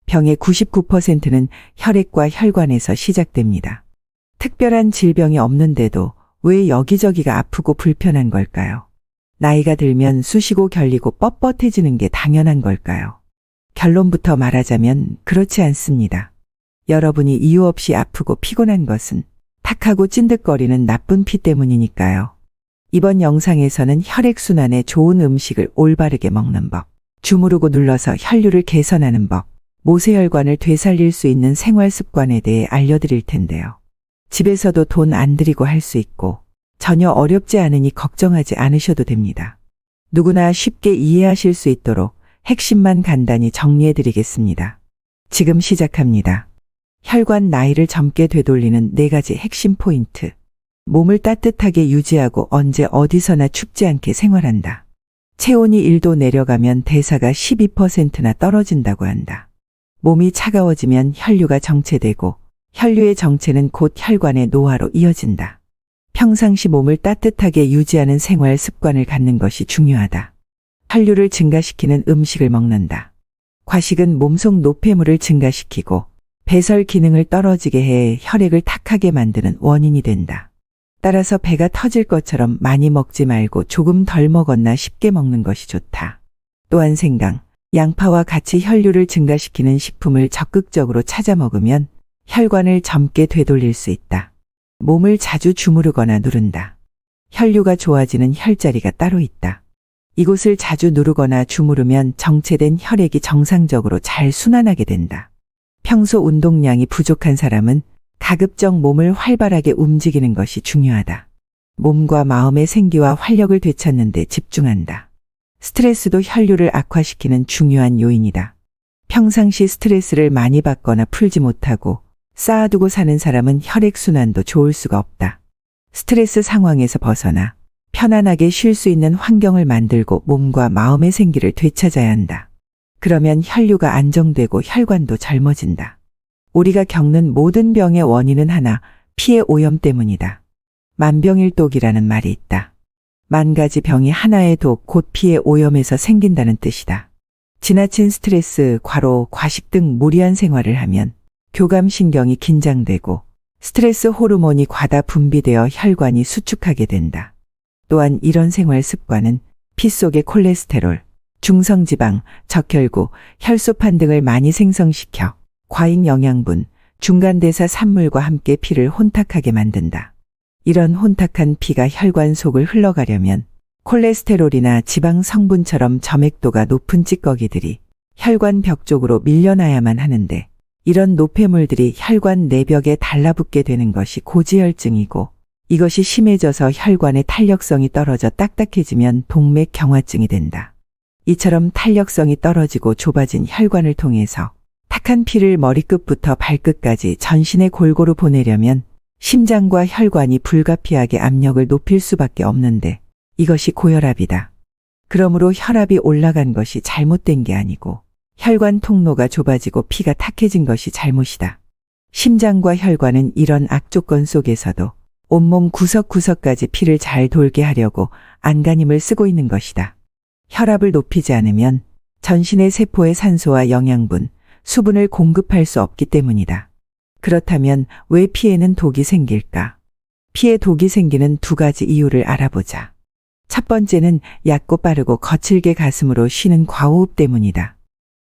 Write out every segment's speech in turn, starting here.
병의 99%는 혈액과 혈관에서 시작됩니다. 특별한 질병이 없는데도 왜 여기저기가 아프고 불편한 걸까요? 나이가 들면 쑤시고 결리고 뻣뻣해지는 게 당연한 걸까요? 결론부터 말하자면 그렇지 않습니다. 여러분이 이유 없이 아프고 피곤한 것은 탁하고 찐득거리는 나쁜 피 때문이니까요. 이번 영상에서는 혈액순환에 좋은 음식을 올바르게 먹는 법, 주무르고 눌러서 혈류를 개선하는 법, 모세혈관을 되살릴 수 있는 생활 습관에 대해 알려드릴 텐데요. 집에서도 돈 안 들이고 할 수 있고 전혀 어렵지 않으니 걱정하지 않으셔도 됩니다. 누구나 쉽게 이해하실 수 있도록 핵심만 간단히 정리해드리겠습니다. 지금 시작합니다. 혈관 나이를 젊게 되돌리는 4가지 핵심 포인트. 몸을 따뜻하게 유지하고 언제 어디서나 춥지 않게 생활한다. 체온이 1도 내려가면 대사가 12%나 떨어진다고 한다. 몸이 차가워지면 혈류가 정체되고 혈류의 정체는 곧 혈관의 노화로 이어진다. 평상시 몸을 따뜻하게 유지하는 생활 습관을 갖는 것이 중요하다. 혈류를 증가시키는 음식을 먹는다. 과식은 몸속 노폐물을 증가시키고 배설 기능을 떨어지게 해 혈액을 탁하게 만드는 원인이 된다. 따라서 배가 터질 것처럼 많이 먹지 말고 조금 덜 먹었나 싶게 먹는 것이 좋다. 또한 생강, 양파와 같이 혈류를 증가시키는 식품을 적극적으로 찾아 먹으면 혈관을 젊게 되돌릴 수 있다. 몸을 자주 주무르거나 누른다. 혈류가 좋아지는 혈자리가 따로 있다. 이곳을 자주 누르거나 주무르면 정체된 혈액이 정상적으로 잘 순환하게 된다. 평소 운동량이 부족한 사람은 가급적 몸을 활발하게 움직이는 것이 중요하다. 몸과 마음의 생기와 활력을 되찾는 데 집중한다. 스트레스도 혈류를 악화시키는 중요한 요인이다. 평상시 스트레스를 많이 받거나 풀지 못하고 쌓아두고 사는 사람은 혈액순환도 좋을 수가 없다. 스트레스 상황에서 벗어나 편안하게 쉴 수 있는 환경을 만들고 몸과 마음의 생기를 되찾아야 한다. 그러면 혈류가 안정되고 혈관도 젊어진다. 우리가 겪는 모든 병의 원인은 하나, 피의 오염 때문이다. 만병일독이라는 말이 있다. 10,000가지 병이 하나의 독, 곧 피의 오염에서 생긴다는 뜻이다. 지나친 스트레스, 과로, 과식 등 무리한 생활을 하면 교감신경이 긴장되고 스트레스 호르몬이 과다 분비되어 혈관이 수축하게 된다. 또한 이런 생활 습관은 피 속의 콜레스테롤, 중성지방, 적혈구, 혈소판 등을 많이 생성시켜 과잉 영양분, 중간대사 산물과 함께 피를 혼탁하게 만든다. 이런 혼탁한 피가 혈관 속을 흘러가려면 콜레스테롤이나 지방 성분처럼 점액도가 높은 찌꺼기들이 혈관 벽 쪽으로 밀려나야만 하는데 이런 노폐물들이 혈관 내벽에 달라붙게 되는 것이 고지혈증이고 이것이 심해져서 혈관의 탄력성이 떨어져 딱딱해지면 동맥경화증이 된다. 이처럼 탄력성이 떨어지고 좁아진 혈관을 통해서 탁한 피를 머리끝부터 발끝까지 전신에 골고루 보내려면 심장과 혈관이 불가피하게 압력을 높일 수밖에 없는데 이것이 고혈압이다. 그러므로 혈압이 올라간 것이 잘못된 게 아니고 혈관 통로가 좁아지고 피가 탁해진 것이 잘못이다. 심장과 혈관은 이런 악조건 속에서도 온몸 구석구석까지 피를 잘 돌게 하려고 안간힘을 쓰고 있는 것이다. 혈압을 높이지 않으면 전신의 세포에 산소와 영양분, 수분을 공급할 수 없기 때문이다. 그렇다면 왜 피에는 독이 생길까? 피에 독이 생기는 2가지 이유를 알아보자. 첫 번째는 얕고 빠르고 거칠게 가슴으로 쉬는 과호흡 때문이다.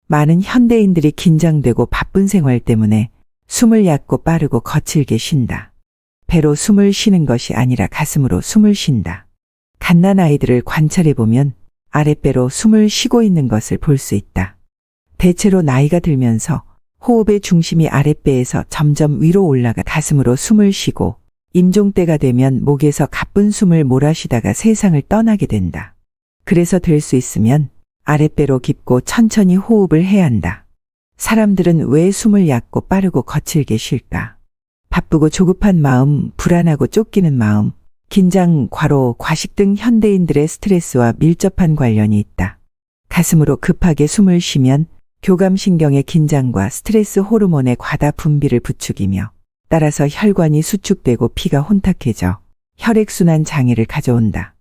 많은 현대인들이 긴장되고 바쁜 생활 때문에 숨을 얕고 빠르고 거칠게 쉰다. 배로 숨을 쉬는 것이 아니라 가슴으로 숨을 쉰다. 갓난아이들을 관찰해보면 아랫배로 숨을 쉬고 있는 것을 볼 수 있다. 대체로 나이가 들면서 호흡의 중심이 아랫배에서 점점 위로 올라가 가슴으로 숨을 쉬고 임종때가 되면 목에서 가쁜 숨을 몰아쉬다가 세상을 떠나게 된다. 그래서 될 수 있으면 아랫배로 깊고 천천히 호흡을 해야 한다. 사람들은 왜 숨을 얕고 빠르고 거칠게 쉴까? 바쁘고 조급한 마음, 불안하고 쫓기는 마음, 긴장, 과로, 과식 등 현대인들의 스트레스와 밀접한 관련이 있다. 가슴으로 급하게 숨을 쉬면 교감신경의 긴장과 스트레스 호르몬의 과다 분비를 부추기며 따라서 혈관이 수축되고 피가 혼탁해져 혈액순환 장애를 가져온다.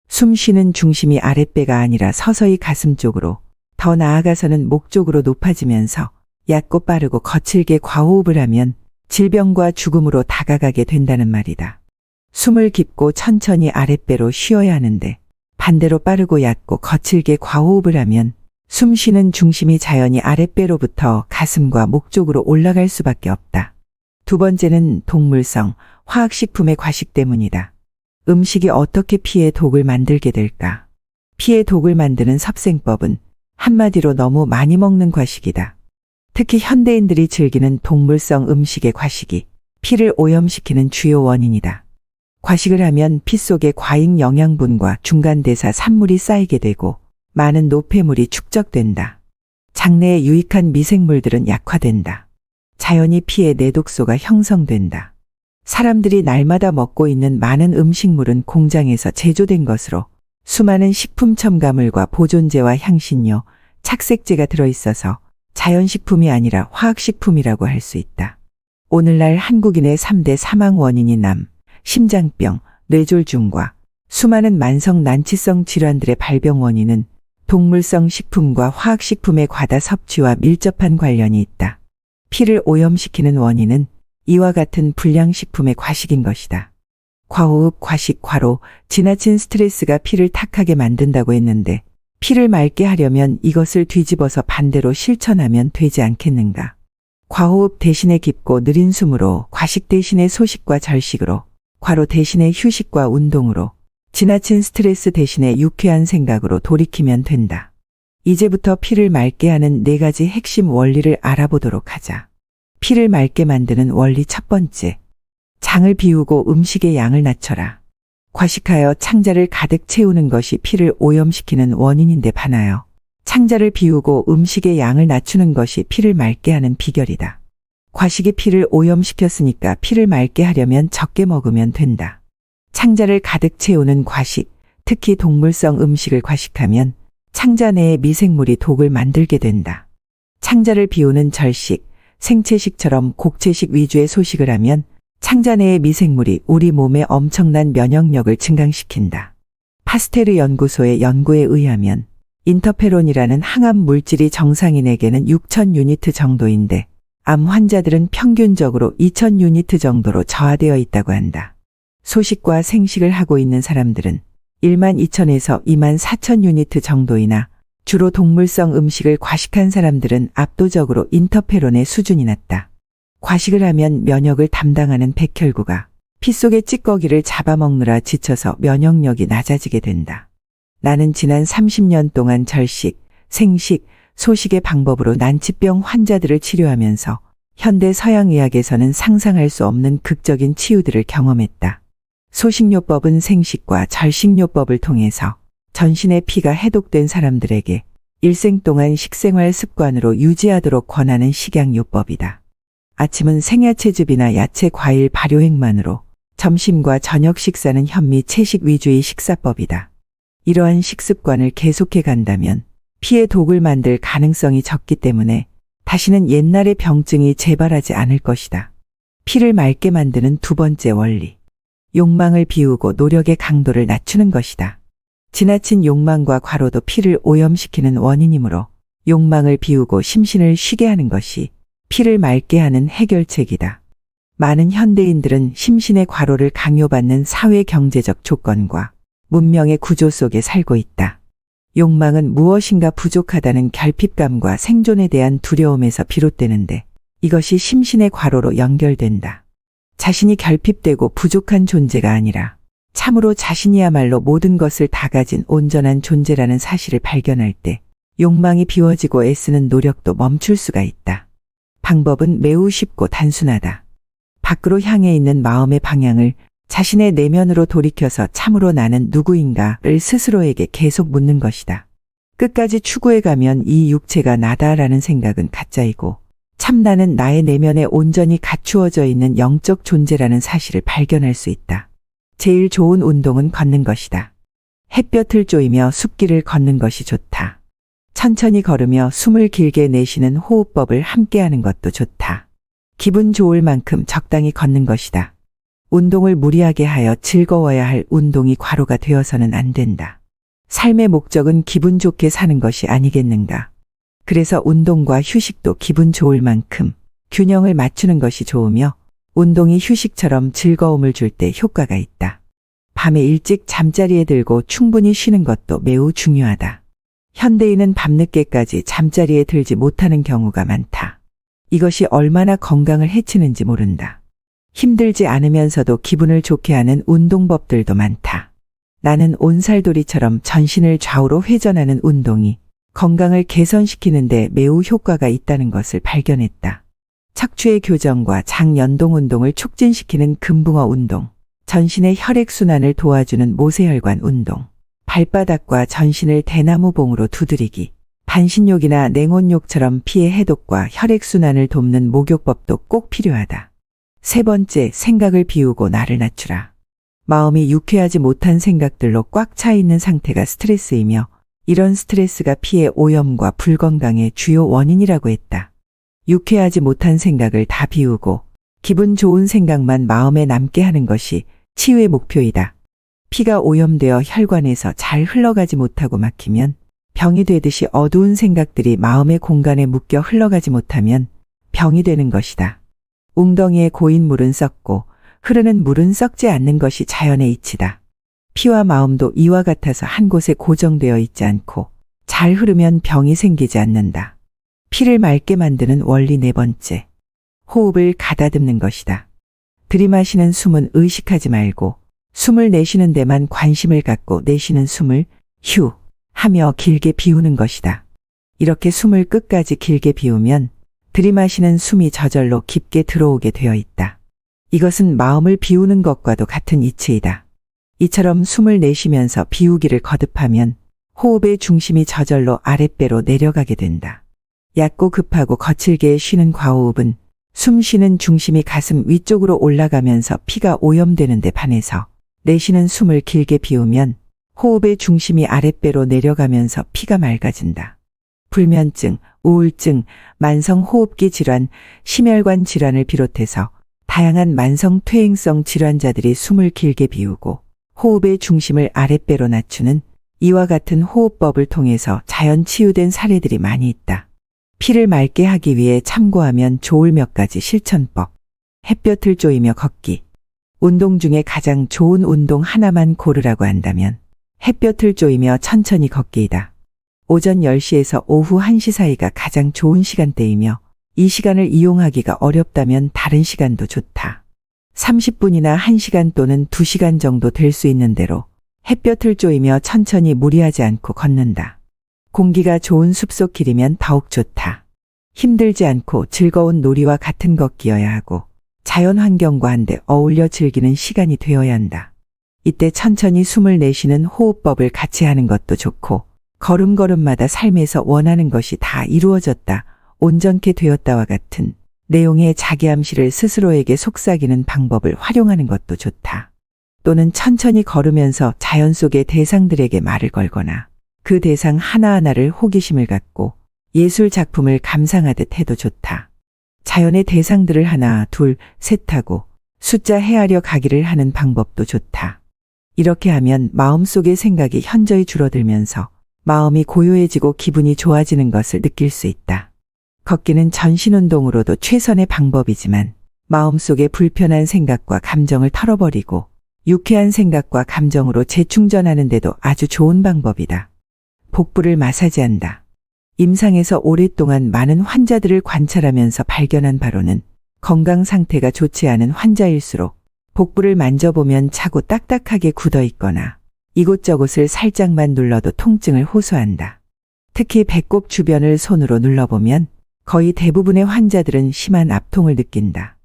숨 쉬는 중심이 아랫배가 아니라 서서히 가슴 쪽으로, 더 나아가서는 목 쪽으로 높아지면서 얕고 빠르고 거칠게 과호흡을 하면 질병과 죽음으로 다가가게 된다는 말이다. 숨을 깊고 천천히 아랫배로 쉬어야 하는데 반대로 빠르고 얕고 거칠게 과호흡을 하면 숨 쉬는 중심이 자연히 아랫배로부터 가슴과 목 쪽으로 올라갈 수밖에 없다. 두 번째는 동물성, 화학식품의 과식 때문이다. 음식이 어떻게 피의 독을 만들게 될까? 피의 독을 만드는 섭생법은 한마디로 너무 많이 먹는 과식이다. 특히 현대인들이 즐기는 동물성 음식의 과식이 피를 오염시키는 주요 원인이다. 과식을 하면 피 속에 과잉 영양분과 중간대사 산물이 쌓이게 되고 많은 노폐물이 축적된다. 장내에 유익한 미생물들은 약화된다. 자연히 피의 내독소가 형성된다. 사람들이 날마다 먹고 있는 많은 음식물은 공장에서 제조된 것으로 수많은 식품 첨가물과 보존제와 향신료, 착색제가 들어있어서 자연식품이 아니라 화학식품이라고 할 수 있다. 오늘날 한국인의 3대 사망 원인인 암, 심장병, 뇌졸중과 수많은 만성 난치성 질환들의 발병 원인은 동물성 식품과 화학식품의 과다 섭취와 밀접한 관련이 있다. 피를 오염시키는 원인은 이와 같은 불량식품의 과식인 것이다. 과호흡, 과식, 과로, 지나친 스트레스가 피를 탁하게 만든다고 했는데 피를 맑게 하려면 이것을 뒤집어서 반대로 실천하면 되지 않겠는가. 과호흡 대신에 깊고 느린 숨으로, 과식 대신에 소식과 절식으로, 과로 대신에 휴식과 운동으로, 지나친 스트레스 대신에 유쾌한 생각으로 돌이키면 된다. 이제부터 피를 맑게 하는 4가지 핵심 원리를 알아보도록 하자. 피를 맑게 만드는 원리 첫 번째. 장을 비우고 음식의 양을 낮춰라. 과식하여 창자를 가득 채우는 것이 피를 오염시키는 원인인데 반하여 창자를 비우고 음식의 양을 낮추는 것이 피를 맑게 하는 비결이다. 과식이 피를 오염시켰으니까 피를 맑게 하려면 적게 먹으면 된다. 창자를 가득 채우는 과식, 특히 동물성 음식을 과식하면 창자 내에 미생물이 독을 만들게 된다. 창자를 비우는 절식, 생채식처럼 곡채식 위주의 소식을 하면 창자 내의 미생물이 우리 몸의 엄청난 면역력을 증강시킨다. 파스테르 연구소의 연구에 의하면 인터페론이라는 항암 물질이 정상인에게는 6,000유니트 정도인데 암 환자들은 평균적으로 2,000유니트 정도로 저하되어 있다고 한다. 소식과 생식을 하고 있는 사람들은 12,000에서 24,000유니트 정도이나 주로 동물성 음식을 과식한 사람들은 압도적으로 인터페론의 수준이 낮다. 과식을 하면 면역을 담당하는 백혈구가 피 속의 찌꺼기를 잡아먹느라 지쳐서 면역력이 낮아지게 된다. 나는 지난 30년 동안 절식, 생식, 소식의 방법으로 난치병 환자들을 치료하면서 현대 서양의학에서는 상상할 수 없는 극적인 치유들을 경험했다. 소식요법은 생식과 절식요법을 통해서 전신의 피가 해독된 사람들에게 일생 동안 식생활 습관으로 유지하도록 권하는 식양요법이다. 아침은 생야채즙이나 야채 과일 발효액만으로, 점심과 저녁 식사는 현미 채식 위주의 식사법이다. 이러한 식습관을 계속해 간다면 피에 독을 만들 가능성이 적기 때문에 다시는 옛날의 병증이 재발하지 않을 것이다. 피를 맑게 만드는 두 번째 원리. 욕망을 비우고 노력의 강도를 낮추는 것이다. 지나친 욕망과 과로도 피를 오염시키는 원인이므로 욕망을 비우고 심신을 쉬게 하는 것이 피를 맑게 하는 해결책이다. 많은 현대인들은 심신의 과로를 강요받는 사회 경제적 조건과 문명의 구조 속에 살고 있다. 욕망은 무엇인가 부족하다는 결핍감과 생존에 대한 두려움에서 비롯되는데 이것이 심신의 과로로 연결된다. 자신이 결핍되고 부족한 존재가 아니라 참으로 자신이야말로 모든 것을 다 가진 온전한 존재라는 사실을 발견할 때 욕망이 비워지고 애쓰는 노력도 멈출 수가 있다. 방법은 매우 쉽고 단순하다. 밖으로 향해 있는 마음의 방향을 자신의 내면으로 돌이켜서 참으로 나는 누구인가를 스스로에게 계속 묻는 것이다. 끝까지 추구해 가면 이 육체가 나다라는 생각은 가짜이고 참 나는 나의 내면에 온전히 갖추어져 있는 영적 존재라는 사실을 발견할 수 있다. 제일 좋은 운동은 걷는 것이다. 햇볕을 쬐이며 숲길을 걷는 것이 좋다. 천천히 걸으며 숨을 길게 내쉬는 호흡법을 함께하는 것도 좋다. 기분 좋을 만큼 적당히 걷는 것이다. 운동을 무리하게 하여 즐거워야 할 운동이 과로가 되어서는 안 된다. 삶의 목적은 기분 좋게 사는 것이 아니겠는가. 그래서 운동과 휴식도 기분 좋을 만큼 균형을 맞추는 것이 좋으며 운동이 휴식처럼 즐거움을 줄 때 효과가 있다. 밤에 일찍 잠자리에 들고 충분히 쉬는 것도 매우 중요하다. 현대인은 밤늦게까지 잠자리에 들지 못하는 경우가 많다. 이것이 얼마나 건강을 해치는지 모른다. 힘들지 않으면서도 기분을 좋게 하는 운동법들도 많다. 나는 온살돌이처럼 전신을 좌우로 회전하는 운동이 건강을 개선시키는데 매우 효과가 있다는 것을 발견했다. 척추의 교정과 장연동 운동을 촉진시키는 금붕어 운동, 전신의 혈액순환을 도와주는 모세혈관 운동, 발바닥과 전신을 대나무봉으로 두드리기, 반신욕이나 냉온욕처럼 피의 해독과 혈액순환을 돕는 목욕법도 꼭 필요하다. 세 번째, 생각을 비우고 나를 낮추라. 마음이 유쾌하지 못한 생각들로 꽉 차 있는 상태가 스트레스이며 이런 스트레스가 피의 오염과 불건강의 주요 원인이라고 했다. 유쾌하지 못한 생각을 다 비우고 기분 좋은 생각만 마음에 남게 하는 것이 치유의 목표이다. 피가 오염되어 혈관에서 잘 흘러가지 못하고 막히면 병이 되듯이 어두운 생각들이 마음의 공간에 묶여 흘러가지 못하면 병이 되는 것이다. 웅덩이에 고인 물은 썩고 흐르는 물은 썩지 않는 것이 자연의 이치다. 피와 마음도 이와 같아서 한 곳에 고정되어 있지 않고 잘 흐르면 병이 생기지 않는다. 피를 맑게 만드는 원리 네 번째. 호흡을 가다듬는 것이다. 들이마시는 숨은 의식하지 말고 숨을 내쉬는 데만 관심을 갖고 내쉬는 숨을 휴 하며 길게 비우는 것이다. 이렇게 숨을 끝까지 길게 비우면 들이마시는 숨이 저절로 깊게 들어오게 되어 있다. 이것은 마음을 비우는 것과도 같은 이치이다. 이처럼 숨을 내쉬면서 비우기를 거듭하면 호흡의 중심이 저절로 아랫배로 내려가게 된다. 얕고 급하고 거칠게 쉬는 과호흡은 숨 쉬는 중심이 가슴 위쪽으로 올라가면서 피가 오염되는 데 반해서 내쉬는 숨을 길게 비우면 호흡의 중심이 아랫배로 내려가면서 피가 맑아진다. 불면증, 우울증, 만성호흡기 질환, 심혈관 질환을 비롯해서 다양한 만성 퇴행성 질환자들이 숨을 길게 비우고 호흡의 중심을 아랫배로 낮추는 이와 같은 호흡법을 통해서 자연 치유된 사례들이 많이 있다. 피를 맑게 하기 위해 참고하면 좋을 몇 가지 실천법. 햇볕을 쬐이며 걷기. 운동 중에 가장 좋은 운동 하나만 고르라고 한다면 햇볕을 쬐이며 천천히 걷기이다. 오전 10시에서 오후 1시 사이가 가장 좋은 시간대이며 이 시간을 이용하기가 어렵다면 다른 시간도 좋다. 30분이나 1시간 또는 2시간 정도 될 수 있는 대로 햇볕을 쬐이며 천천히 무리하지 않고 걷는다. 공기가 좋은 숲속 길이면 더욱 좋다. 힘들지 않고 즐거운 놀이와 같은 걷기여야 하고 자연 환경과 한데 어울려 즐기는 시간이 되어야 한다. 이때 천천히 숨을 내쉬는 호흡법을 같이 하는 것도 좋고 걸음걸음마다 삶에서 원하는 것이 다 이루어졌다, 온전케 되었다와 같은 내용의 자기암시를 스스로에게 속삭이는 방법을 활용하는 것도 좋다. 또는 천천히 걸으면서 자연 속의 대상들에게 말을 걸거나 그 대상 하나하나를 호기심을 갖고 예술 작품을 감상하듯 해도 좋다. 자연의 대상들을 하나, 둘, 셋 하고 숫자 헤아려 가기를 하는 방법도 좋다. 이렇게 하면 마음속의 생각이 현저히 줄어들면서 마음이 고요해지고 기분이 좋아지는 것을 느낄 수 있다. 걷기는 전신운동으로도 최선의 방법이지만 마음속의 불편한 생각과 감정을 털어버리고 유쾌한 생각과 감정으로 재충전하는 데도 아주 좋은 방법이다. 복부를 마사지한다. 임상에서 오랫동안 많은 환자들을 관찰하면서 발견한 바로는 건강 상태가 좋지 않은 환자일수록 복부를 만져보면 차고 딱딱하게 굳어 있거나 이곳저곳을 살짝만 눌러도 통증을 호소한다. 특히 배꼽 주변을 손으로 눌러보면 거의 대부분의 환자들은 심한 압통을 느낀다.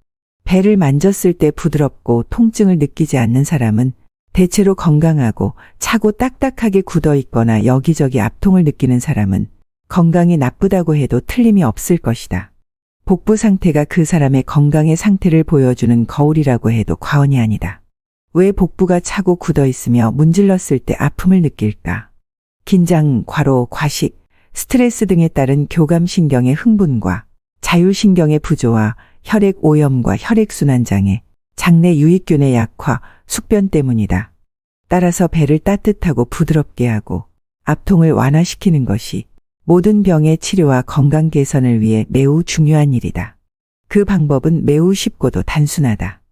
배를 만졌을 때 부드럽고 통증을 느끼지 않는 사람은 대체로 건강하고 차고 딱딱하게 굳어 있거나 여기저기 압통을 느끼는 사람은 건강이 나쁘다고 해도 틀림이 없을 것이다. 복부 상태가 그 사람의 건강의 상태를 보여주는 거울이라고 해도 과언이 아니다. 왜 복부가 차고 굳어 있으며 문질렀을 때 아픔을 느낄까? 긴장, 과로, 과식, 스트레스 등에 따른 교감신경의 흥분과 자율신경의 부조화, 혈액 오염과 혈액순환 장애, 장내 유익균의 약화, 숙변 때문이다. 따라서 배를 따뜻하고 부드럽게 하고 압통을 완화시키는 것이 모든 병의 치료와 건강 개선을 위해 매우 중요한 일이다. 그 방법은 매우 쉽고도 단순하다.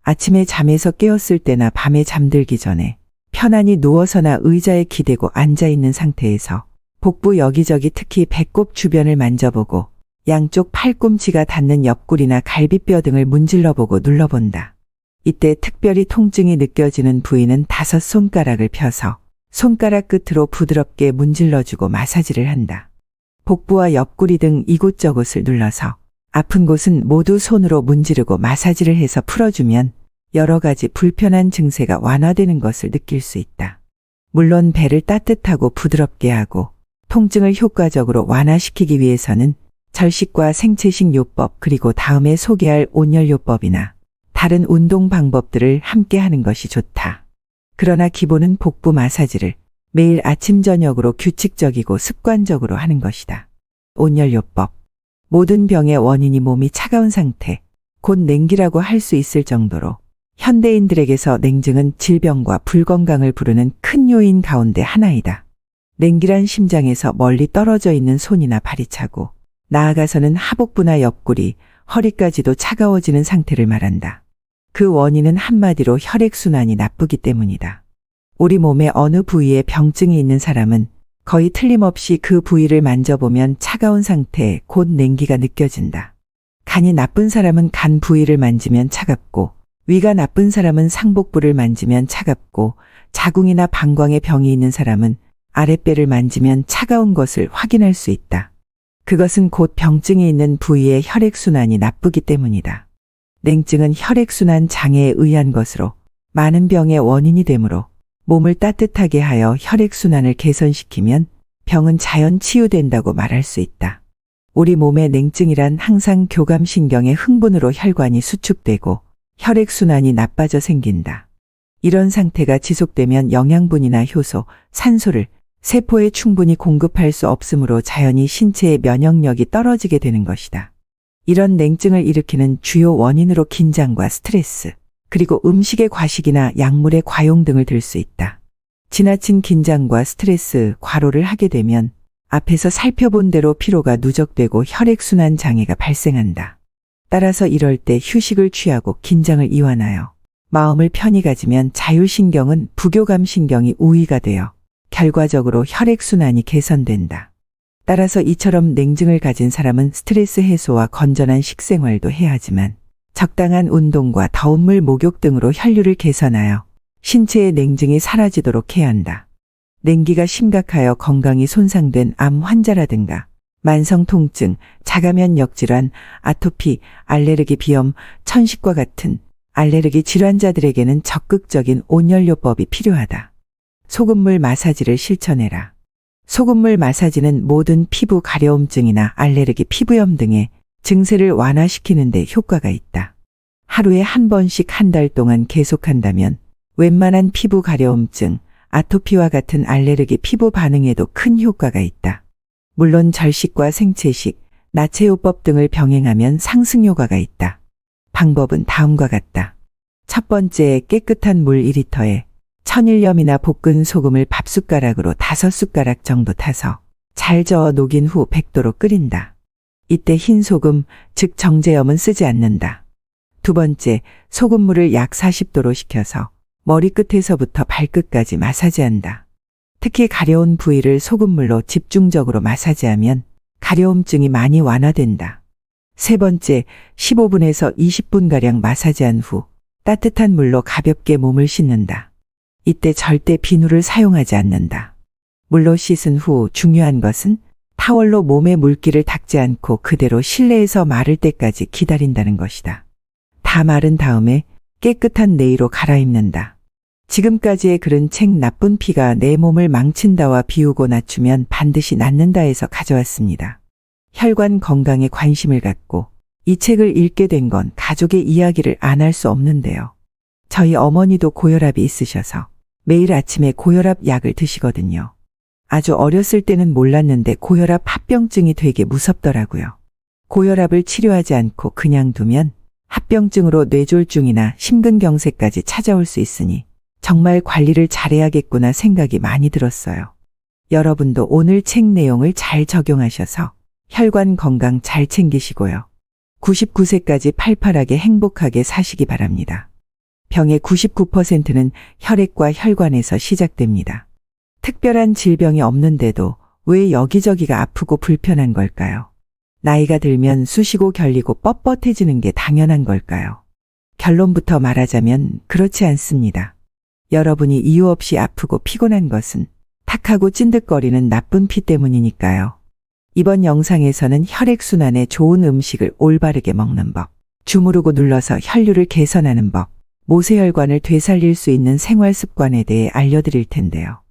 아침에 잠에서 깨었을 때나 밤에 잠들기 전에 편안히 누워서나 의자에 기대고 앉아있는 상태에서 복부 여기저기 특히 배꼽 주변을 만져보고 양쪽 팔꿈치가 닿는 옆구리나 갈비뼈 등을 문질러보고 눌러본다. 이때 특별히 통증이 느껴지는 부위는 5손가락을 펴서 손가락 끝으로 부드럽게 문질러주고 마사지를 한다. 복부와 옆구리 등 이곳저곳을 눌러서 아픈 곳은 모두 손으로 문지르고 마사지를 해서 풀어주면 여러 가지 불편한 증세가 완화되는 것을 느낄 수 있다. 물론 배를 따뜻하고 부드럽게 하고 통증을 효과적으로 완화시키기 위해서는 절식과 생채식 요법 그리고 다음에 소개할 온열요법이나 다른 운동 방법들을 함께 하는 것이 좋다. 그러나 기본은 복부 마사지를 매일 아침 저녁으로 규칙적이고 습관적으로 하는 것이다. 온열요법. 모든 병의 원인이 몸이 차가운 상태, 곧 냉기라고 할 수 있을 정도로 현대인들에게서 냉증은 질병과 불건강을 부르는 큰 요인 가운데 하나이다. 냉기란 심장에서 멀리 떨어져 있는 손이나 발이 차고 나아가서는 하복부나 옆구리, 허리까지도 차가워지는 상태를 말한다. 그 원인은 한마디로 혈액순환이 나쁘기 때문이다. 우리 몸의 어느 부위에 병증이 있는 사람은 거의 틀림없이 그 부위를 만져보면 차가운 상태, 곧 냉기가 느껴진다. 간이 나쁜 사람은 간 부위를 만지면 차갑고, 위가 나쁜 사람은 상복부를 만지면 차갑고, 자궁이나 방광에 병이 있는 사람은 아랫배를 만지면 차가운 것을 확인할 수 있다. 그것은 곧 병증이 있는 부위의 혈액순환이 나쁘기 때문이다. 냉증은 혈액순환 장애에 의한 것으로 많은 병의 원인이 되므로 몸을 따뜻하게 하여 혈액순환을 개선시키면 병은 자연 치유된다고 말할 수 있다. 우리 몸의 냉증이란 항상 교감신경의 흥분으로 혈관이 수축되고 혈액순환이 나빠져 생긴다. 이런 상태가 지속되면 영양분이나 효소, 산소를 세포에 충분히 공급할 수 없으므로 자연히 신체의 면역력이 떨어지게 되는 것이다. 이런 냉증을 일으키는 주요 원인으로 긴장과 스트레스, 그리고 음식의 과식이나 약물의 과용 등을 들 수 있다. 지나친 긴장과 스트레스, 과로를 하게 되면 앞에서 살펴본 대로 피로가 누적되고 혈액순환 장애가 발생한다. 따라서 이럴 때 휴식을 취하고 긴장을 이완하여 마음을 편히 가지면 자율신경은 부교감신경이 우위가 되어 결과적으로 혈액순환이 개선된다. 따라서 이처럼 냉증을 가진 사람은 스트레스 해소와 건전한 식생활도 해야 하지만 적당한 운동과 더운 물 목욕 등으로 혈류를 개선하여 신체의 냉증이 사라지도록 해야 한다. 냉기가 심각하여 건강이 손상된 암 환자라든가 만성 통증, 자가면역 질환, 아토피, 알레르기 비염, 천식과 같은 알레르기 질환자들에게는 적극적인 온열요법이 필요하다. 소금물 마사지를 실천해라. 소금물 마사지는 모든 피부 가려움증이나 알레르기 피부염 등의 증세를 완화시키는 데 효과가 있다. 하루에 한 번씩 한 달 동안 계속한다면 웬만한 피부 가려움증, 아토피와 같은 알레르기 피부 반응에도 큰 효과가 있다. 물론 절식과 생채식, 나체요법 등을 병행하면 상승 효과가 있다. 방법은 다음과 같다. 첫 번째, 깨끗한 물 2리터에 천일염이나 볶은 소금을 밥숟가락으로 5숟가락 정도 타서 잘 저어 녹인 후 100도로 끓인다. 이때 흰 소금, 즉 정제염은 쓰지 않는다. 두 번째, 소금물을 약 40도로 식혀서 머리끝에서부터 발끝까지 마사지한다. 특히 가려운 부위를 소금물로 집중적으로 마사지하면 가려움증이 많이 완화된다. 세 번째, 15분에서 20분가량 마사지한 후 따뜻한 물로 가볍게 몸을 씻는다. 이때 절대 비누를 사용하지 않는다. 물로 씻은 후 중요한 것은 타월로 몸에 물기를 닦지 않고 그대로 실내에서 마를 때까지 기다린다는 것이다. 다 마른 다음에 깨끗한 내의로 갈아입는다. 지금까지의 글은 책 나쁜 피가 내 몸을 망친다와 비우고 낮추면 반드시 낫는다에서 가져왔습니다. 혈관 건강에 관심을 갖고 이 책을 읽게 된 건 가족의 이야기를 안 할 수 없는데요. 저희 어머니도 고혈압이 있으셔서 매일 아침에 고혈압 약을 드시거든요. 아주 어렸을 때는 몰랐는데 고혈압 합병증이 되게 무섭더라고요. 고혈압을 치료하지 않고 그냥 두면 합병증으로 뇌졸중이나 심근경색까지 찾아올 수 있으니 정말 관리를 잘해야겠구나 생각이 많이 들었어요. 여러분도 오늘 책 내용을 잘 적용하셔서 혈관 건강 잘 챙기시고요. 99세까지 팔팔하게 행복하게 사시기 바랍니다. 병의 99%는 혈액과 혈관에서 시작됩니다. 특별한 질병이 없는데도 왜 여기저기가 아프고 불편한 걸까요? 나이가 들면 쑤시고 결리고 뻣뻣해지는 게 당연한 걸까요? 결론부터 말하자면 그렇지 않습니다. 여러분이 이유 없이 아프고 피곤한 것은 탁하고 찐득거리는 나쁜 피 때문이니까요. 이번 영상에서는 혈액순환에 좋은 음식을 올바르게 먹는 법, 주무르고 눌러서 혈류를 개선하는 법, 모세혈관을 되살릴 수 있는 생활 습관에 대해 알려드릴 텐데요.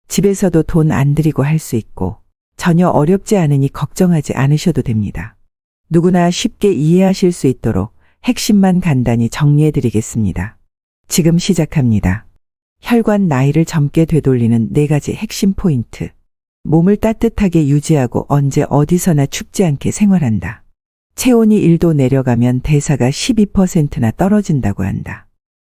집에서도 돈 안 들이고 할 수 있고 전혀 어렵지 않으니 걱정하지 않으셔도 됩니다. 누구나 쉽게 이해하실 수 있도록 핵심만 간단히 정리해드리겠습니다. 지금 시작합니다. 혈관 나이를 젊게 되돌리는 4가지 핵심 포인트. 몸을 따뜻하게 유지하고 언제 어디서나 춥지 않게 생활한다. 체온이 1도 내려가면 대사가 12%나 떨어진다고 한다.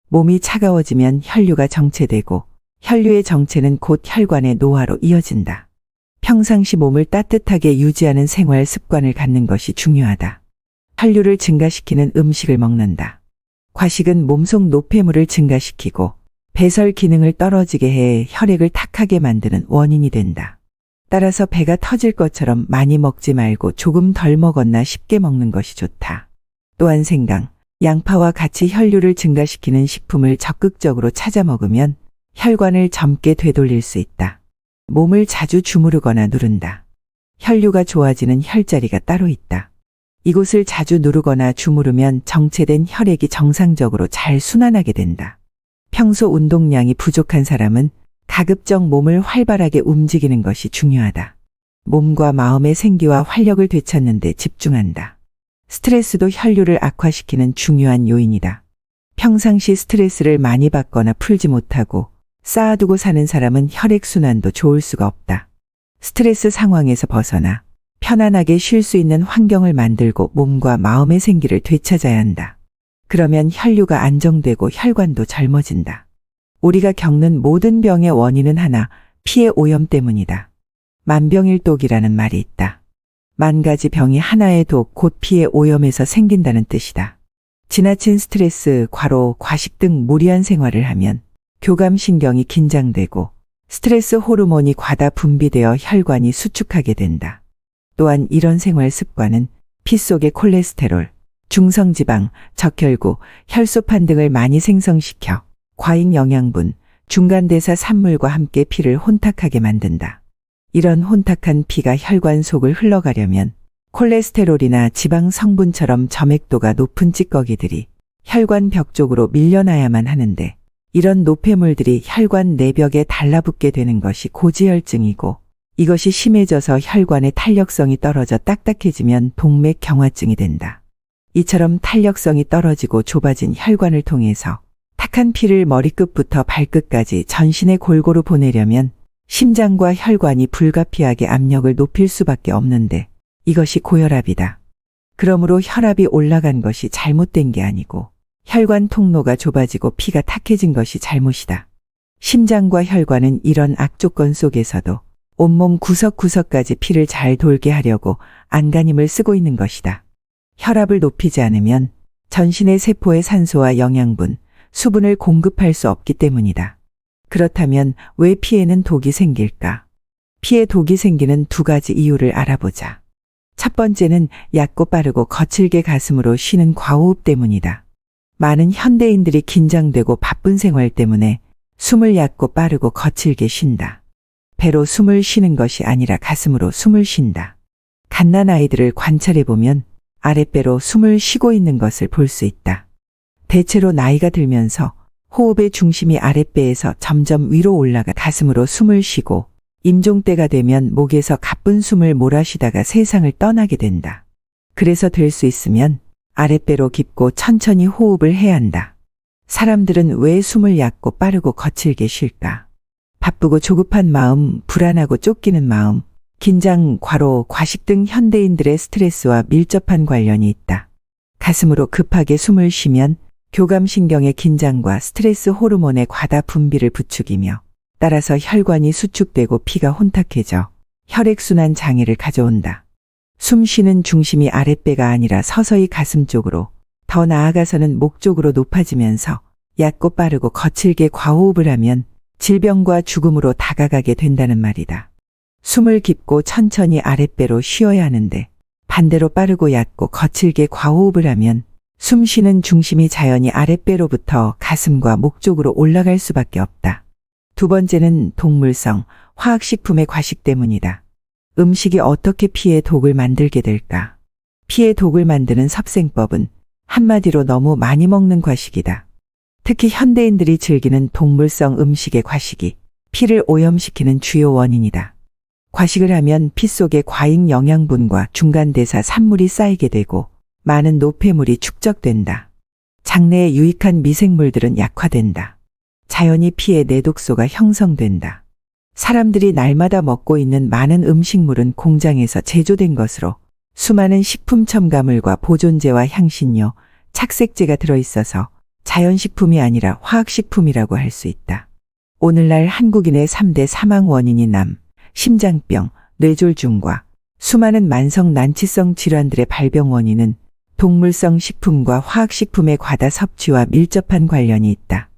몸이 차가워지면 혈류가 정체되고 혈류의 정체는 곧 혈관의 노화로 이어진다. 평상시 몸을 따뜻하게 유지하는 생활 습관을 갖는 것이 중요하다. 혈류를 증가시키는 음식을 먹는다. 과식은 몸속 노폐물을 증가시키고 배설 기능을 떨어지게 해 혈액을 탁하게 만드는 원인이 된다. 따라서 배가 터질 것처럼 많이 먹지 말고 조금 덜 먹었나 쉽게 먹는 것이 좋다. 또한 생강, 양파와 같이 혈류를 증가시키는 식품을 적극적으로 찾아 먹으면 혈관을 젊게 되돌릴 수 있다. 몸을 자주 주무르거나 누른다. 혈류가 좋아지는 혈자리가 따로 있다. 이곳을 자주 누르거나 주무르면 정체된 혈액이 정상적으로 잘 순환하게 된다. 평소 운동량이 부족한 사람은 가급적 몸을 활발하게 움직이는 것이 중요하다. 몸과 마음의 생기와 활력을 되찾는 데 집중한다. 스트레스도 혈류를 악화시키는 중요한 요인이다. 평상시 스트레스를 많이 받거나 풀지 못하고 쌓아두고 사는 사람은 혈액순환도 좋을 수가 없다. 스트레스 상황에서 벗어나 편안하게 쉴 수 있는 환경을 만들고 몸과 마음의 생기를 되찾아야 한다. 그러면 혈류가 안정되고 혈관도 젊어진다. 우리가 겪는 모든 병의 원인은 하나, 피의 오염 때문이다. 만병일독이라는 말이 있다. 10,000가지 병이 하나의 독, 곧 피의 오염에서 생긴다는 뜻이다. 지나친 스트레스, 과로, 과식 등 무리한 생활을 하면 교감신경이 긴장되고 스트레스 호르몬이 과다 분비되어 혈관이 수축하게 된다. 또한 이런 생활 습관은 피 속의 콜레스테롤, 중성지방, 적혈구, 혈소판 등을 많이 생성시켜 과잉 영양분, 중간대사 산물과 함께 피를 혼탁하게 만든다. 이런 혼탁한 피가 혈관 속을 흘러가려면 콜레스테롤이나 지방 성분처럼 점액도가 높은 찌꺼기들이 혈관 벽 쪽으로 밀려나야만 하는데 이런 노폐물들이 혈관 내벽에 달라붙게 되는 것이 고지혈증이고 이것이 심해져서 혈관의 탄력성이 떨어져 딱딱해지면 동맥경화증이 된다. 이처럼 탄력성이 떨어지고 좁아진 혈관을 통해서 탁한 피를 머리끝부터 발끝까지 전신에 골고루 보내려면 심장과 혈관이 불가피하게 압력을 높일 수밖에 없는데 이것이 고혈압이다. 그러므로 혈압이 올라간 것이 잘못된 게 아니고 혈관 통로가 좁아지고 피가 탁해진 것이 잘못이다. 심장과 혈관은 이런 악조건 속에서도 온몸 구석구석까지 피를 잘 돌게 하려고 안간힘을 쓰고 있는 것이다. 혈압을 높이지 않으면 전신의 세포에 산소와 영양분, 수분을 공급할 수 없기 때문이다. 그렇다면 왜 피에는 독이 생길까? 피에 독이 생기는 2가지 이유를 알아보자. 첫 번째는 얕고 빠르고 거칠게 가슴으로 쉬는 과호흡 때문이다. 많은 현대인들이 긴장되고 바쁜 생활 때문에 숨을 얕고 빠르고 거칠게 쉰다. 배로 숨을 쉬는 것이 아니라 가슴으로 숨을 쉰다. 갓난아이들을 관찰해보면 아랫배로 숨을 쉬고 있는 것을 볼 수 있다. 대체로 나이가 들면서 호흡의 중심이 아랫배에서 점점 위로 올라가 가슴으로 숨을 쉬고 임종 때가 되면 목에서 가쁜 숨을 몰아쉬다가 세상을 떠나게 된다. 그래서 될 수 있으면 아랫배로 깊고 천천히 호흡을 해야 한다. 사람들은 왜 숨을 얕고 빠르고 거칠게 쉴까? 바쁘고 조급한 마음, 불안하고 쫓기는 마음, 긴장, 과로, 과식 등 현대인들의 스트레스와 밀접한 관련이 있다. 가슴으로 급하게 숨을 쉬면 교감신경의 긴장과 스트레스 호르몬의 과다 분비를 부추기며 따라서 혈관이 수축되고 피가 혼탁해져 혈액순환 장애를 가져온다. 숨 쉬는 중심이 아랫배가 아니라 서서히 가슴 쪽으로, 더 나아가서는 목 쪽으로 높아지면서 얕고 빠르고 거칠게 과호흡을 하면 질병과 죽음으로 다가가게 된다는 말이다. 숨을 깊고 천천히 아랫배로 쉬어야 하는데 반대로 빠르고 얕고 거칠게 과호흡을 하면 숨 쉬는 중심이 자연히 아랫배로부터 가슴과 목 쪽으로 올라갈 수밖에 없다. 두 번째는 동물성, 화학식품의 과식 때문이다. 음식이 어떻게 피의 독을 만들게 될까? 피의 독을 만드는 섭생법은 한마디로 너무 많이 먹는 과식이다. 특히 현대인들이 즐기는 동물성 음식의 과식이 피를 오염시키는 주요 원인이다. 과식을 하면 피 속에 과잉 영양분과 중간대사 산물이 쌓이게 되고 많은 노폐물이 축적된다. 장내에 유익한 미생물들은 약화된다. 자연히 피에 내독소가 형성된다. 사람들이 날마다 먹고 있는 많은 음식물은 공장에서 제조된 것으로 수많은 식품 첨가물과 보존제와 향신료, 착색제가 들어있어서 자연식품이 아니라 화학식품이라고 할 수 있다. 오늘날 한국인의 3대 사망 원인인 암, 심장병, 뇌졸중과 수많은 만성 난치성 질환들의 발병 원인은 동물성 식품과 화학식품의 과다 섭취와 밀접한 관련이 있다.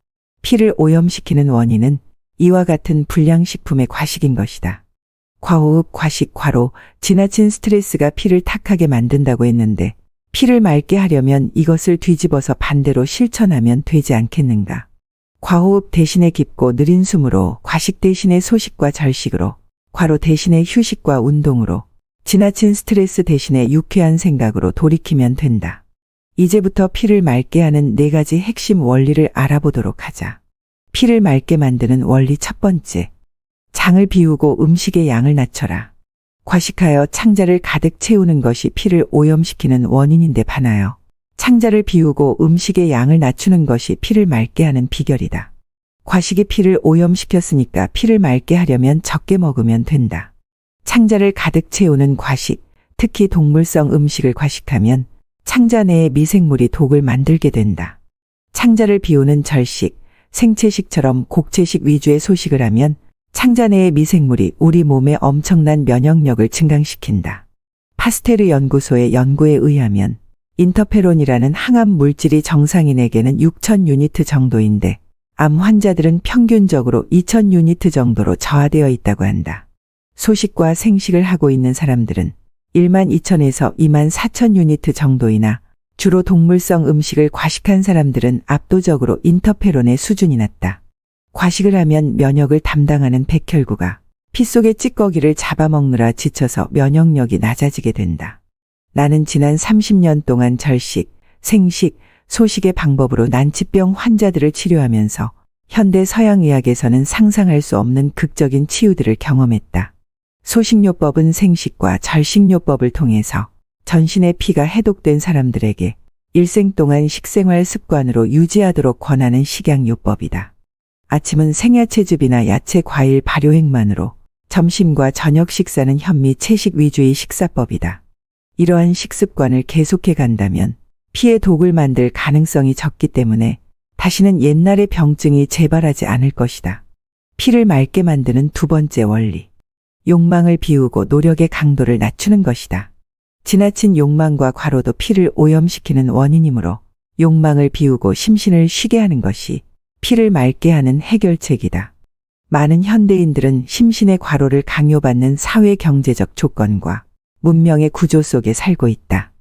피를 오염시키는 원인은 이와 같은 불량식품의 과식인 것이다. 과호흡, 과식, 과로, 지나친 스트레스가 피를 탁하게 만든다고 했는데 피를 맑게 하려면 이것을 뒤집어서 반대로 실천하면 되지 않겠는가. 과호흡 대신에 깊고 느린 숨으로, 과식 대신에 소식과 절식으로, 과로 대신에 휴식과 운동으로, 지나친 스트레스 대신에 유쾌한 생각으로 돌이키면 된다. 이제부터 피를 맑게 하는 4가지 핵심 원리를 알아보도록 하자. 피를 맑게 만드는 원리 첫 번째. 장을 비우고 음식의 양을 낮춰라. 과식하여 창자를 가득 채우는 것이 피를 오염시키는 원인인데 반하여 창자를 비우고 음식의 양을 낮추는 것이 피를 맑게 하는 비결이다. 과식이 피를 오염시켰으니까 피를 맑게 하려면 적게 먹으면 된다. 창자를 가득 채우는 과식, 특히 동물성 음식을 과식하면 창자 내의 미생물이 독을 만들게 된다. 창자를 비우는 절식, 생채식처럼 곡채식 위주의 소식을 하면 창자 내의 미생물이 우리 몸의 엄청난 면역력을 증강시킨다. 파스테르 연구소의 연구에 의하면 인터페론이라는 항암 물질이 정상인에게는 6,000유니트 정도인데 암 환자들은 평균적으로 2,000유니트 정도로 저하되어 있다고 한다. 소식과 생식을 하고 있는 사람들은 12,000에서 24,000유니트 정도이나 주로 동물성 음식을 과식한 사람들은 압도적으로 인터페론의 수준이 낮다. 과식을 하면 면역을 담당하는 백혈구가 피 속의 찌꺼기를 잡아먹느라 지쳐서 면역력이 낮아지게 된다. 나는 지난 30년 동안 절식, 생식, 소식의 방법으로 난치병 환자들을 치료하면서 현대 서양의학에서는 상상할 수 없는 극적인 치유들을 경험했다. 소식요법은 생식과 절식요법을 통해서 전신의 피가 해독된 사람들에게 일생 동안 식생활 습관으로 유지하도록 권하는 식양요법이다. 아침은 생야채즙이나 야채 과일 발효액만으로, 점심과 저녁 식사는 현미 채식 위주의 식사법이다. 이러한 식습관을 계속해 간다면 피에 독을 만들 가능성이 적기 때문에 다시는 옛날의 병증이 재발하지 않을 것이다. 피를 맑게 만드는 두 번째 원리. 욕망을 비우고 노력의 강도를 낮추는 것이다. 지나친 욕망과 과로도 피를 오염시키는 원인이므로 욕망을 비우고 심신을 쉬게 하는 것이 피를 맑게 하는 해결책이다. 많은 현대인들은 심신의 과로를 강요받는 사회 경제적 조건과 문명의 구조 속에 살고 있다.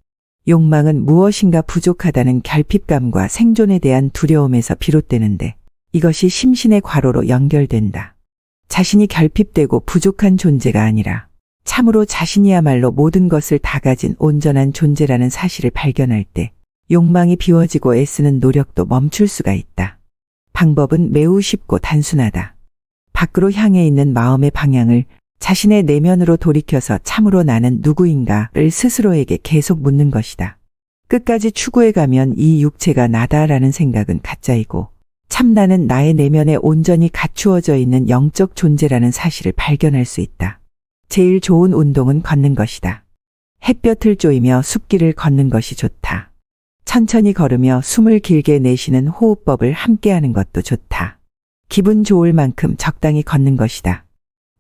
욕망은 무엇인가 부족하다는 결핍감과 생존에 대한 두려움에서 비롯되는데 이것이 심신의 과로로 연결된다. 자신이 결핍되고 부족한 존재가 아니라 참으로 자신이야말로 모든 것을 다 가진 온전한 존재라는 사실을 발견할 때 욕망이 비워지고 애쓰는 노력도 멈출 수가 있다. 방법은 매우 쉽고 단순하다. 밖으로 향해 있는 마음의 방향을 자신의 내면으로 돌이켜서 참으로 나는 누구인가를 스스로에게 계속 묻는 것이다. 끝까지 추구해 가면 이 육체가 나다라는 생각은 가짜이고 참 나는 나의 내면에 온전히 갖추어져 있는 영적 존재라는 사실을 발견할 수 있다. 제일 좋은 운동은 걷는 것이다. 햇볕을 쬐이며 숲길을 걷는 것이 좋다. 천천히 걸으며 숨을 길게 내쉬는 호흡법을 함께하는 것도 좋다. 기분 좋을 만큼 적당히 걷는 것이다.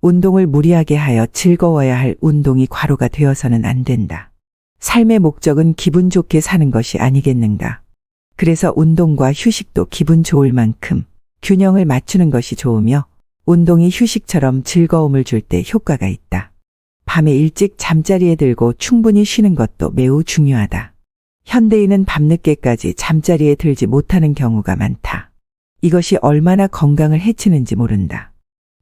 운동을 무리하게 하여 즐거워야 할 운동이 과로가 되어서는 안 된다. 삶의 목적은 기분 좋게 사는 것이 아니겠는가. 그래서 운동과 휴식도 기분 좋을 만큼 균형을 맞추는 것이 좋으며 운동이 휴식처럼 즐거움을 줄 때 효과가 있다. 밤에 일찍 잠자리에 들고 충분히 쉬는 것도 매우 중요하다. 현대인은 밤늦게까지 잠자리에 들지 못하는 경우가 많다. 이것이 얼마나 건강을 해치는지 모른다.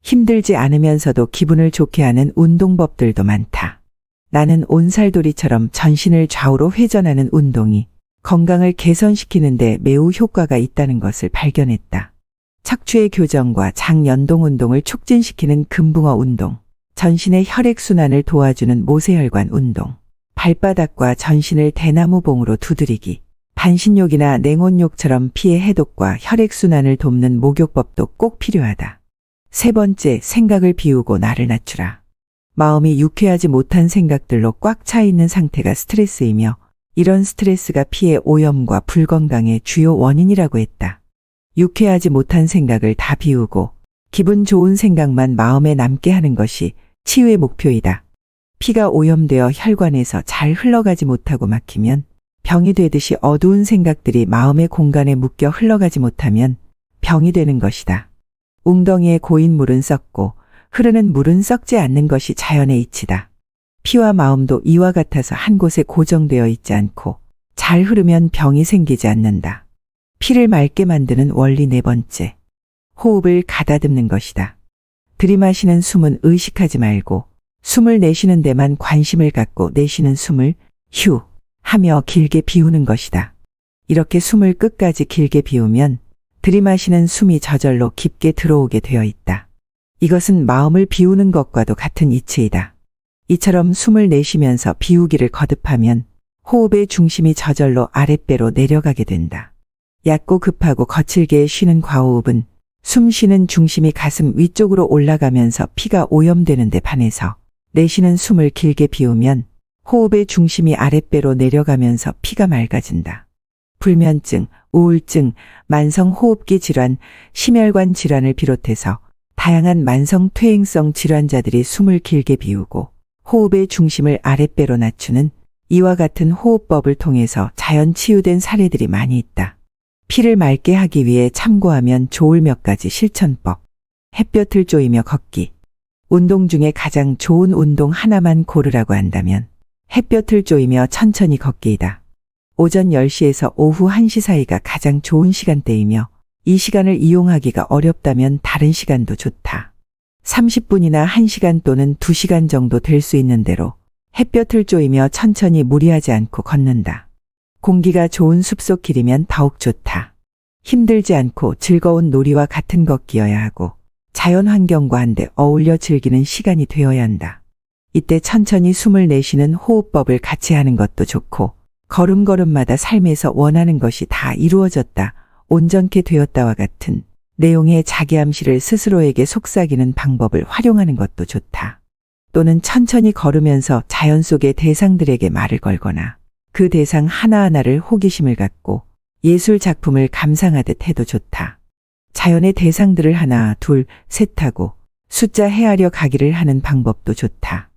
힘들지 않으면서도 기분을 좋게 하는 운동법들도 많다. 나는 온살돌이처럼 전신을 좌우로 회전하는 운동이 건강을 개선시키는데 매우 효과가 있다는 것을 발견했다. 척추의 교정과 장연동 운동을 촉진시키는 금붕어 운동, 전신의 혈액순환을 도와주는 모세혈관 운동, 발바닥과 전신을 대나무봉으로 두드리기, 반신욕이나 냉온욕처럼 피의 해독과 혈액순환을 돕는 목욕법도 꼭 필요하다. 세 번째, 생각을 비우고 나를 낮추라. 마음이 유쾌하지 못한 생각들로 꽉 차 있는 상태가 스트레스이며 이런 스트레스가 피의 오염과 불건강의 주요 원인이라고 했다. 유쾌하지 못한 생각을 다 비우고 기분 좋은 생각만 마음에 남게 하는 것이 치유의 목표이다. 피가 오염되어 혈관에서 잘 흘러가지 못하고 막히면 병이 되듯이 어두운 생각들이 마음의 공간에 묶여 흘러가지 못하면 병이 되는 것이다. 웅덩이에 고인 물은 썩고 흐르는 물은 썩지 않는 것이 자연의 이치다. 피와 마음도 이와 같아서 한 곳에 고정되어 있지 않고 잘 흐르면 병이 생기지 않는다. 피를 맑게 만드는 원리 네 번째. 호흡을 가다듬는 것이다. 들이마시는 숨은 의식하지 말고 숨을 내쉬는 데만 관심을 갖고 내쉬는 숨을 휴 하며 길게 비우는 것이다. 이렇게 숨을 끝까지 길게 비우면 들이마시는 숨이 저절로 깊게 들어오게 되어 있다. 이것은 마음을 비우는 것과도 같은 이치이다. 이처럼 숨을 내쉬면서 비우기를 거듭하면 호흡의 중심이 저절로 아랫배로 내려가게 된다. 얕고 급하고 거칠게 쉬는 과호흡은 숨 쉬는 중심이 가슴 위쪽으로 올라가면서 피가 오염되는 데 반해서 내쉬는 숨을 길게 비우면 호흡의 중심이 아랫배로 내려가면서 피가 맑아진다. 불면증, 우울증, 만성호흡기 질환, 심혈관 질환을 비롯해서 다양한 만성 퇴행성 질환자들이 숨을 길게 비우고 호흡의 중심을 아랫배로 낮추는 이와 같은 호흡법을 통해서 자연 치유된 사례들이 많이 있다. 피를 맑게 하기 위해 참고하면 좋을 몇 가지 실천법. 햇볕을 쬐이며 걷기. 운동 중에 가장 좋은 운동 하나만 고르라고 한다면 햇볕을 쬐이며 천천히 걷기이다. 오전 10시에서 오후 1시 사이가 가장 좋은 시간대이며 이 시간을 이용하기가 어렵다면 다른 시간도 좋다. 30분이나 1시간 또는 2시간 정도 될 수 있는 대로 햇볕을 쬐이며 천천히 무리하지 않고 걷는다. 공기가 좋은 숲속 길이면 더욱 좋다. 힘들지 않고 즐거운 놀이와 같은 걷기여야 하고 자연 환경과 한데 어울려 즐기는 시간이 되어야 한다. 이때 천천히 숨을 내쉬는 호흡법을 같이 하는 것도 좋고 걸음걸음마다 삶에서 원하는 것이 다 이루어졌다, 온전케 되었다와 같은 내용의 자기암시를 스스로에게 속삭이는 방법을 활용하는 것도 좋다. 또는 천천히 걸으면서 자연 속의 대상들에게 말을 걸거나 그 대상 하나하나를 호기심을 갖고 예술 작품을 감상하듯 해도 좋다. 자연의 대상들을 하나, 둘, 셋 하고 숫자 헤아려 가기를 하는 방법도 좋다.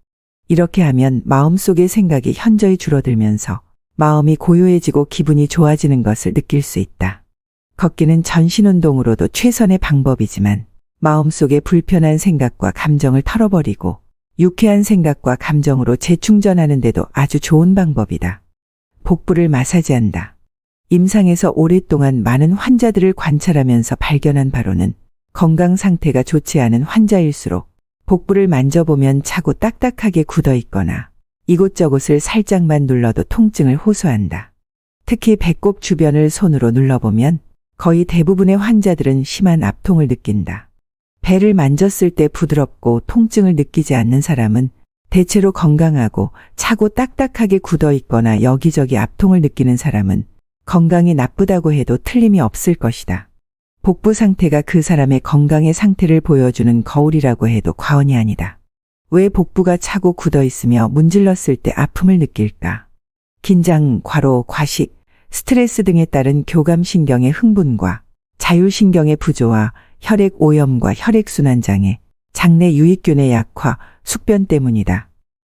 이렇게 하면 마음속의 생각이 현저히 줄어들면서 마음이 고요해지고 기분이 좋아지는 것을 느낄 수 있다. 걷기는 전신운동으로도 최선의 방법이지만 마음속의 불편한 생각과 감정을 털어버리고 유쾌한 생각과 감정으로 재충전하는 데도 아주 좋은 방법이다. 복부를 마사지한다. 임상에서 오랫동안 많은 환자들을 관찰하면서 발견한 바로는 건강 상태가 좋지 않은 환자일수록 복부를 만져보면 차고 딱딱하게 굳어 있거나 이곳저곳을 살짝만 눌러도 통증을 호소한다. 특히 배꼽 주변을 손으로 눌러보면 거의 대부분의 환자들은 심한 압통을 느낀다. 배를 만졌을 때 부드럽고 통증을 느끼지 않는 사람은 대체로 건강하고 차고 딱딱하게 굳어 있거나 여기저기 압통을 느끼는 사람은 건강이 나쁘다고 해도 틀림이 없을 것이다. 복부 상태가 그 사람의 건강의 상태를 보여주는 거울이라고 해도 과언이 아니다. 왜 복부가 차고 굳어 있으며 문질렀을 때 아픔을 느낄까? 긴장, 과로, 과식, 스트레스 등에 따른 교감신경의 흥분과 자율신경의 부조와 혈액 오염과 혈액순환 장애, 장내 유익균의 약화, 숙변 때문이다.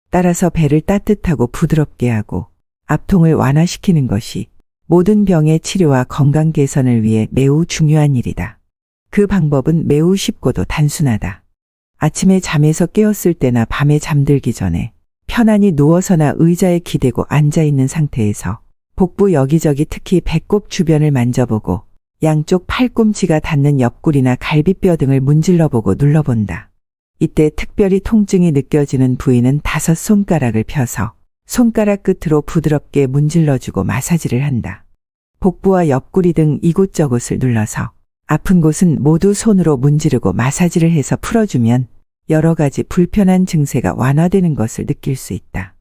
따라서 배를 따뜻하고 부드럽게 하고 압통을 완화시키는 것이 모든 병의 치료와 건강 개선을 위해 매우 중요한 일이다. 그 방법은 매우 쉽고도 단순하다. 아침에 잠에서 깨었을 때나 밤에 잠들기 전에 편안히 누워서나 의자에 기대고 앉아있는 상태에서 복부 여기저기 특히 배꼽 주변을 만져보고 양쪽 팔꿈치가 닿는 옆구리나 갈비뼈 등을 문질러보고 눌러본다. 이때 특별히 통증이 느껴지는 부위는 5손가락을 펴서 손가락 끝으로 부드럽게 문질러주고 마사지를 한다. 복부와 옆구리 등 이곳저곳을 눌러서 아픈 곳은 모두 손으로 문지르고 마사지를 해서 풀어주면 여러 가지 불편한 증세가 완화되는 것을 느낄 수 있다.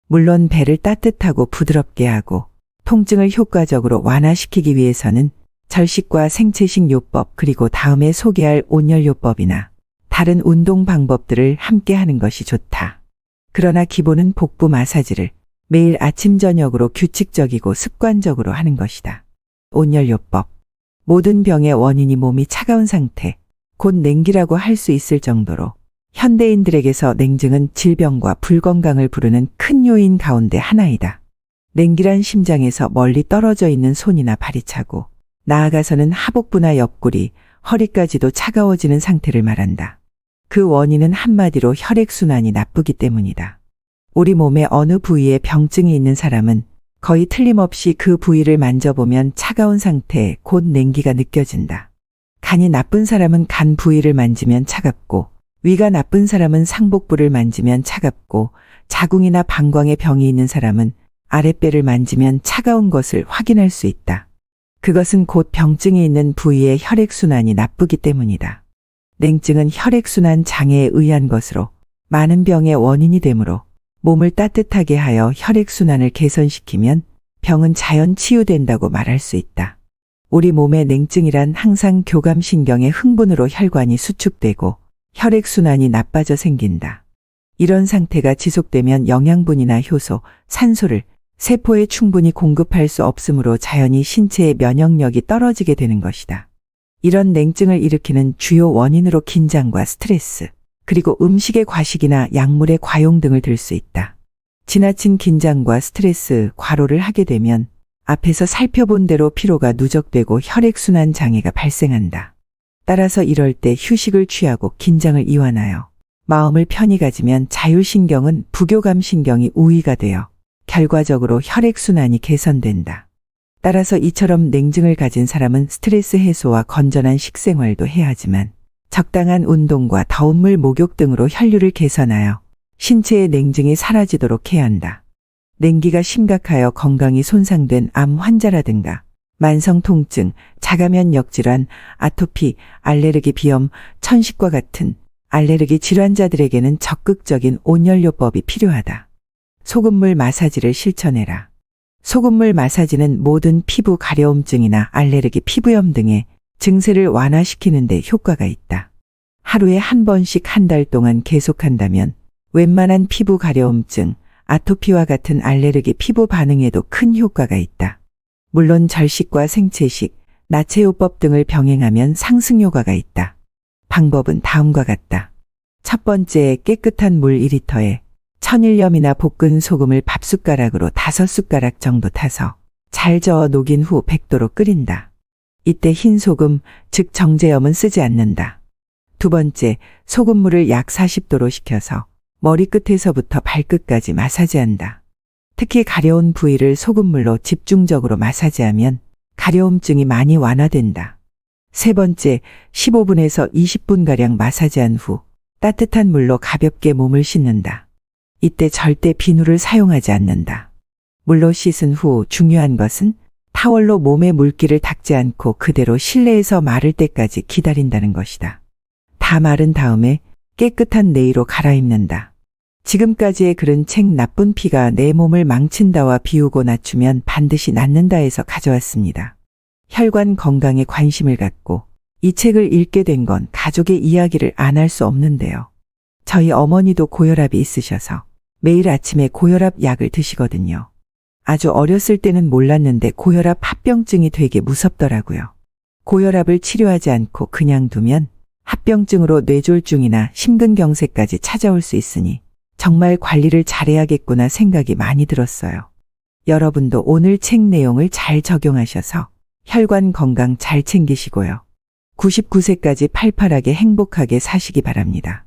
물론 배를 따뜻하고 부드럽게 하고 통증을 효과적으로 완화시키기 위해서는 절식과 생체식 요법 그리고 다음에 소개할 온열요법이나 다른 운동 방법들을 함께 하는 것이 좋다. 그러나 기본은 복부 마사지를 매일 아침 저녁으로 규칙적이고 습관적으로 하는 것이다. 온열요법. 모든 병의 원인이 몸이 차가운 상태, 곧 냉기라고 할 수 있을 정도로 현대인들에게서 냉증은 질병과 불건강을 부르는 큰 요인 가운데 하나이다. 냉기란 심장에서 멀리 떨어져 있는 손이나 발이 차고 나아가서는 하복부나 옆구리, 허리까지도 차가워지는 상태를 말한다. 그 원인은 한마디로 혈액순환이 나쁘기 때문이다. 우리 몸의 어느 부위에 병증이 있는 사람은 거의 틀림없이 그 부위를 만져보면 차가운 상태, 곧 냉기가 느껴진다. 간이 나쁜 사람은 간 부위를 만지면 차갑고 위가 나쁜 사람은 상복부를 만지면 차갑고 자궁이나 방광에 병이 있는 사람은 아랫배를 만지면 차가운 것을 확인할 수 있다. 그것은 곧 병증이 있는 부위의 혈액순환이 나쁘기 때문이다. 냉증은 혈액순환 장애에 의한 것으로 많은 병의 원인이 되므로 몸을 따뜻하게 하여 혈액순환을 개선시키면 병은 자연 치유된다고 말할 수 있다. 우리 몸의 냉증이란 항상 교감신경의 흥분으로 혈관이 수축되고 혈액순환이 나빠져 생긴다. 이런 상태가 지속되면 영양분이나 효소, 산소를 세포에 충분히 공급할 수 없으므로 자연히 신체의 면역력이 떨어지게 되는 것이다. 이런 냉증을 일으키는 주요 원인으로 긴장과 스트레스, 그리고 음식의 과식이나 약물의 과용 등을 들 수 있다. 지나친 긴장과 스트레스, 과로를 하게 되면 앞에서 살펴본 대로 피로가 누적되고 혈액순환 장애가 발생한다. 따라서 이럴 때 휴식을 취하고 긴장을 이완하여 마음을 편히 가지면 자율신경은 부교감신경이 우위가 되어 결과적으로 혈액순환이 개선된다. 따라서 이처럼 냉증을 가진 사람은 스트레스 해소와 건전한 식생활도 해야 하지만 적당한 운동과 더운 물 목욕 등으로 혈류를 개선하여 신체의 냉증이 사라지도록 해야 한다. 냉기가 심각하여 건강이 손상된 암 환자라든가 만성 통증, 자가면역 질환, 아토피, 알레르기 비염, 천식과 같은 알레르기 질환자들에게는 적극적인 온열요법이 필요하다. 소금물 마사지를 실천해라. 소금물 마사지는 모든 피부 가려움증이나 알레르기 피부염 등의 증세를 완화시키는 데 효과가 있다. 하루에 한 번씩 한 달 동안 계속한다면 웬만한 피부 가려움증, 아토피와 같은 알레르기 피부 반응에도 큰 효과가 있다. 물론 절식과 생체식, 나체요법 등을 병행하면 상승 효과가 있다. 방법은 다음과 같다. 첫 번째, 깨끗한 물 2리터에 천일염이나 볶은 소금을 밥숟가락으로 5숟가락 정도 타서 잘 저어 녹인 후 100도로 끓인다. 이때 흰 소금, 즉 정제염은 쓰지 않는다. 두 번째, 소금물을 약 40도로 식혀서 머리끝에서부터 발끝까지 마사지한다. 특히 가려운 부위를 소금물로 집중적으로 마사지하면 가려움증이 많이 완화된다. 세 번째, 15분에서 20분가량 마사지한 후 따뜻한 물로 가볍게 몸을 씻는다. 이때 절대 비누를 사용하지 않는다. 물로 씻은 후 중요한 것은 타월로 몸에 물기를 닦지 않고 그대로 실내에서 마를 때까지 기다린다는 것이다. 다 마른 다음에 깨끗한 내의로 갈아입는다. 지금까지의 글은 책 나쁜 피가 내 몸을 망친다와 비우고 낮추면 반드시 낫는다에서 가져왔습니다. 혈관 건강에 관심을 갖고 이 책을 읽게 된 건 가족의 이야기를 안 할 수 없는데요. 저희 어머니도 고혈압이 있으셔서 매일 아침에 고혈압 약을 드시거든요. 아주 어렸을 때는 몰랐는데 고혈압 합병증이 되게 무섭더라고요. 고혈압을 치료하지 않고 그냥 두면 합병증으로 뇌졸중이나 심근경색까지 찾아올 수 있으니 정말 관리를 잘해야겠구나 생각이 많이 들었어요. 여러분도 오늘 책 내용을 잘 적용하셔서 혈관 건강 잘 챙기시고요. 99세까지 팔팔하게 행복하게 사시기 바랍니다.